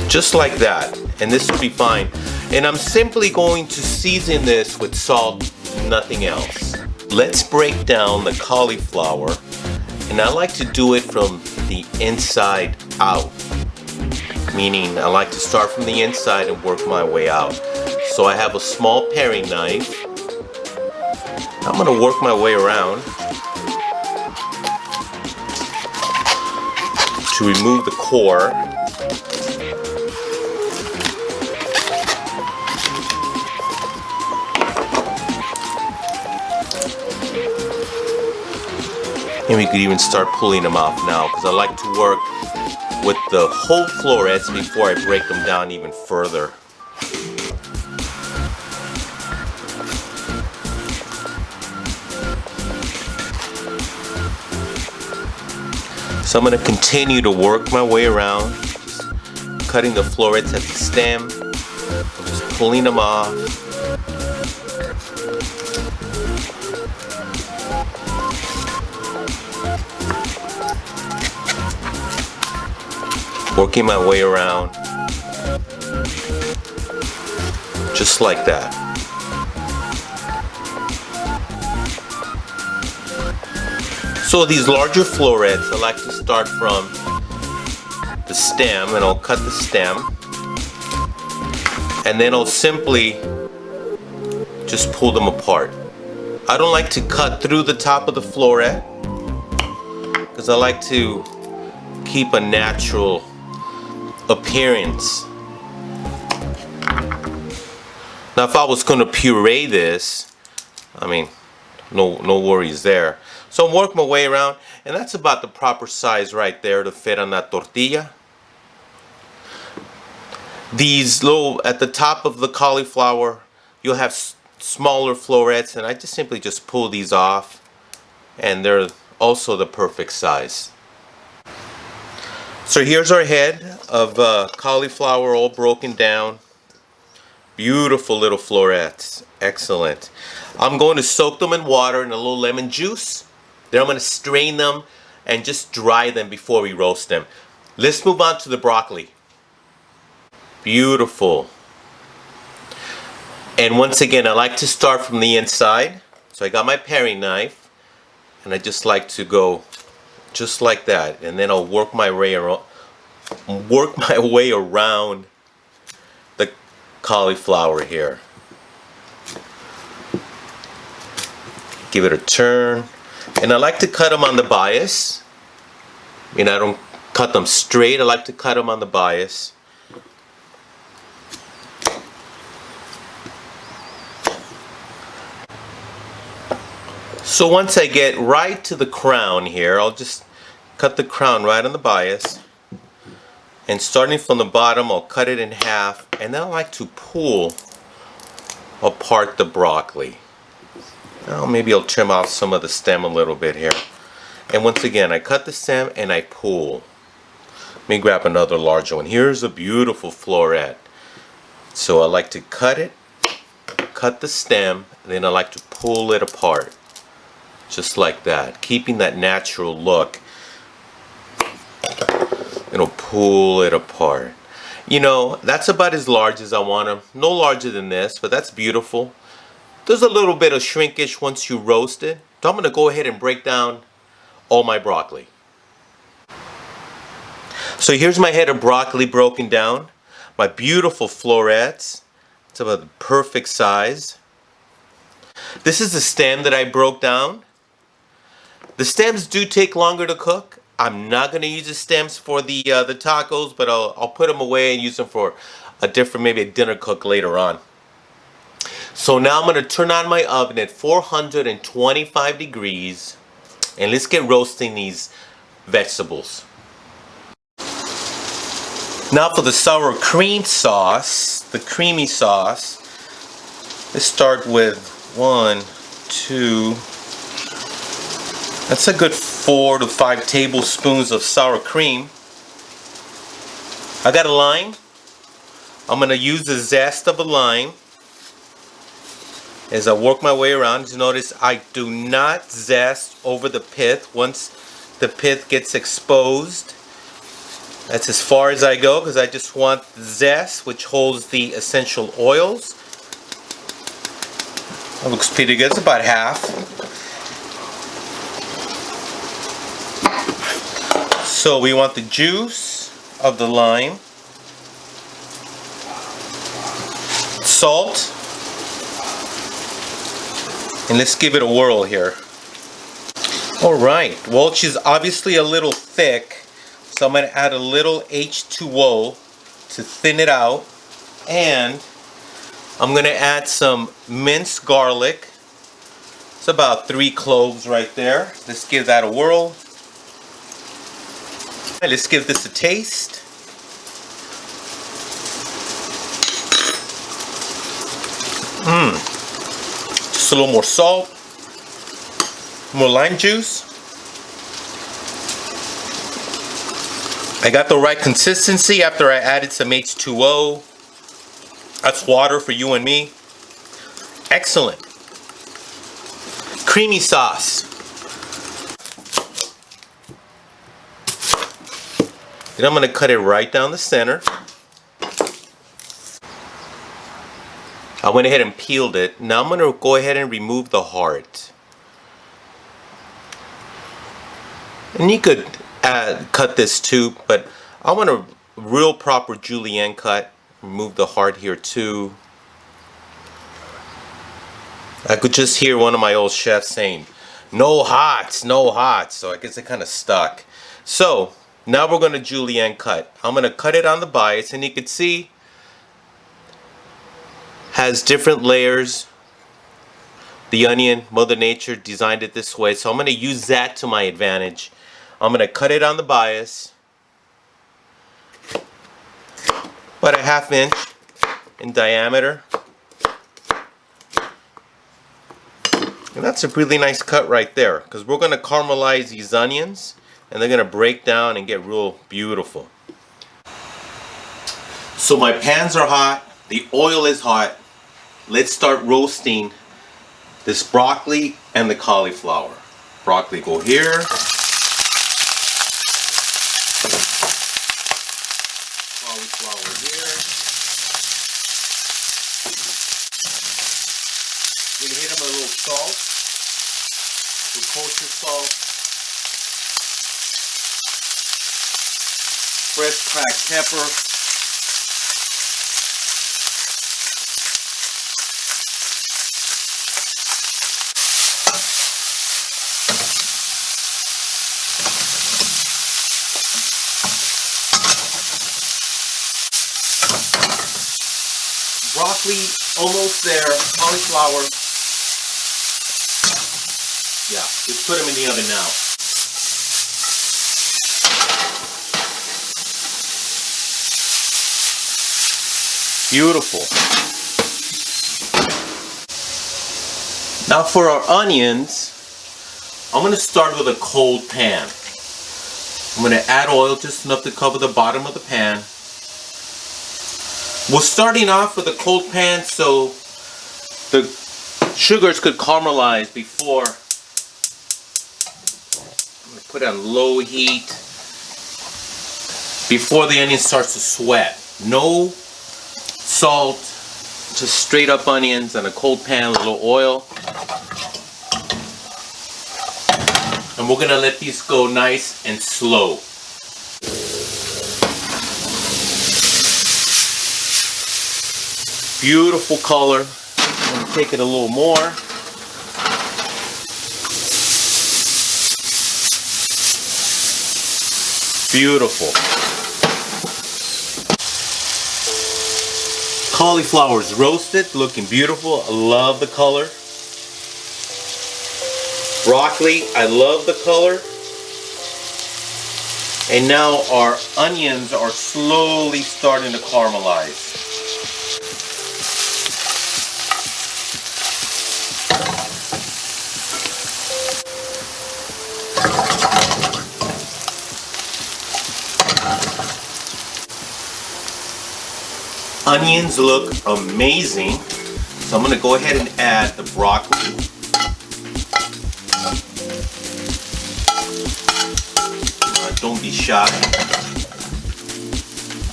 Just like that, and this will be fine. And I'm simply going to season this with salt, nothing else. Let's break down the cauliflower, and I like to do it from the inside out. Meaning I like to start from the inside and work my way out. So I have a small paring knife. I'm gonna work my way around to remove the core. And we could even start pulling them off now, because I like to work with the whole florets before I break them down even further. So I'm going to continue to work my way around, just cutting the florets at the stem, just pulling them off. Working my way around, just like that. So these larger florets, I like to start from the stem, and I'll cut the stem, and then I'll simply just pull them apart. I don't like to cut through the top of the floret, because I like to keep a natural appearance. Now if I was going to puree this, I mean, no worries there. So I'm working my way around, and that's about the proper size right there to fit on that tortilla. These little, at the top of the cauliflower, you'll have smaller florets, and I just simply just pull these off, and they're also the perfect size. So here's our head of cauliflower all broken down. Beautiful little florets. Excellent. I'm going to soak them in water and a little lemon juice. Then I'm going to strain them and just dry them before we roast them. Let's move on to the broccoli. Beautiful. And once again, I like to start from the inside. So I got my paring knife, and I just like to go just like that, and then I'll work my way around the cauliflower here. Give it a turn, and I like to cut them on the bias. I mean, I don't cut them straight. I like to cut them on the bias. So once I get right to the crown here, I'll just cut the crown right on the bias. And starting from the bottom, I'll cut it in half. And then I like to pull apart the broccoli. Now maybe I'll trim off some of the stem a little bit here. And once again, I cut the stem and I pull. Let me grab another larger one. Here's a beautiful floret. So I like to cut it, cut the stem, and then I like to pull it apart. Just like that, keeping that natural look. pull it apart. That's about as large as I want them. No larger than this, but that's beautiful. There's a little bit of shrinkage once you roast it. So I'm going to go ahead and break down all my broccoli. So here's my head of broccoli broken down. My beautiful florets. It's about the perfect size. This is the stem that I broke down. The stems do take longer to cook. I'm not going to use the stems for the tacos, but I'll put them away and use them for maybe a dinner cook later on. So now I'm going to turn on my oven at 425 degrees and let's get roasting these vegetables. Now for the sour cream sauce, the creamy sauce, let's start with 1, 2, that's a good 4 to 5 tablespoons of sour cream. I got a lime. I'm going to use the zest of a lime as I work my way around. Just notice I do not zest over the pith. Once the pith gets exposed, that's as far as I go because I just want the zest, which holds the essential oils. That looks pretty good. It's about half. So we want the juice of the lime, salt, and let's give it a whirl here. Alright, well, she's obviously a little thick, so I'm going to add a little H2O to thin it out, and I'm going to add some minced garlic. It's about 3 cloves right there. Let's give that a whirl. Let's give this a taste. Just a little more salt, more lime juice. I got the right consistency after I added some H2O. That's water for you and me. Excellent. Creamy sauce. Then I'm going to cut it right down the center. I went ahead and peeled it. Now I'm going to go ahead and remove the heart. And you could cut this too, but I want a real proper julienne cut. Remove the heart here too. I could just hear one of my old chefs saying, "No hearts, no hearts." So I guess it kind of stuck. So now we're going to julienne cut. I'm going to cut it on the bias, and you can see has different layers. The onion, Mother Nature designed it this way, so I'm going to use that to my advantage. I'm going to cut it on the bias, about a 1/2 inch in diameter. And that's a really nice cut right there, because we're going to caramelize these onions and they're going to break down and get real beautiful. So my pans are hot, the oil is hot. Let's start roasting this broccoli and the cauliflower. Broccoli go here. Cauliflower here. You're gonna hit them with a little salt, with kosher salt, fresh cracked pepper, broccoli almost there, cauliflower. Yeah, let's put them in the oven now. Beautiful. Now for our onions, I'm going to start with a cold pan. I'm going to add oil just enough to cover the bottom of the pan. We're starting off with a cold pan so the sugars could caramelize before. I'm going to put it on low heat. before the onion starts to sweat. No salt, just straight up onions in a cold pan, a little oil. And we're gonna let these go nice and slow. Beautiful color. I'm gonna take it a little more. Beautiful. Cauliflower is roasted, looking beautiful. I love the color. Broccoli, I love the color. And now our onions are slowly starting to caramelize. Onions look amazing, so I'm going to go ahead and add the broccoli. Don't be shy.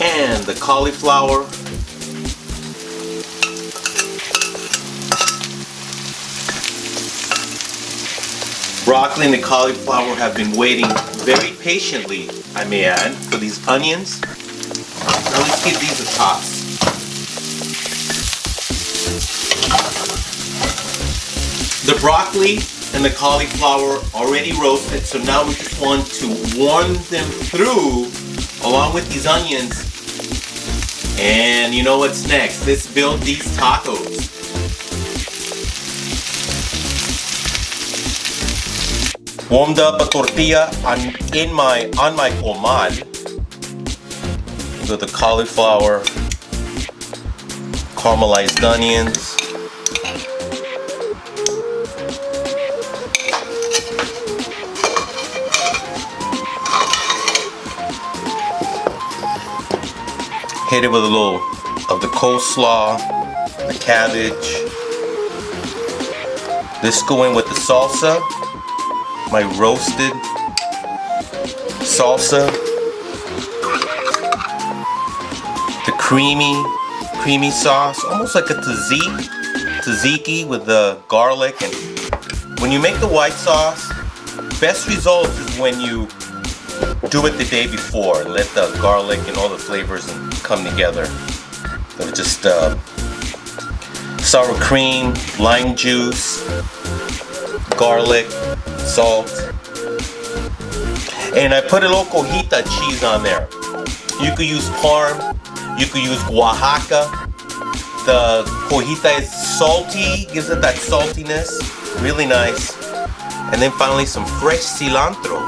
And the cauliflower. Broccoli and the cauliflower have been waiting very patiently, I may add, for these onions. Now let's give these a toss. The broccoli and the cauliflower already roasted, so now we just want to warm them through along with these onions. And you know what's next? Let's build these tacos. Warmed up a tortilla on my comal with the cauliflower, caramelized onions. Hit it with a little of the coleslaw, the cabbage. This go in with the salsa, my roasted salsa. The creamy sauce, almost like a tzatziki with the garlic. And when you make the white sauce, best results is when you do it the day before and let the garlic and all the flavors come together. So just sour cream, lime juice, garlic, salt, and I put a little cojita cheese on there. You could use Parm, you could use Oaxaca. The cojita is salty, gives it that saltiness, really nice. And then finally some fresh cilantro.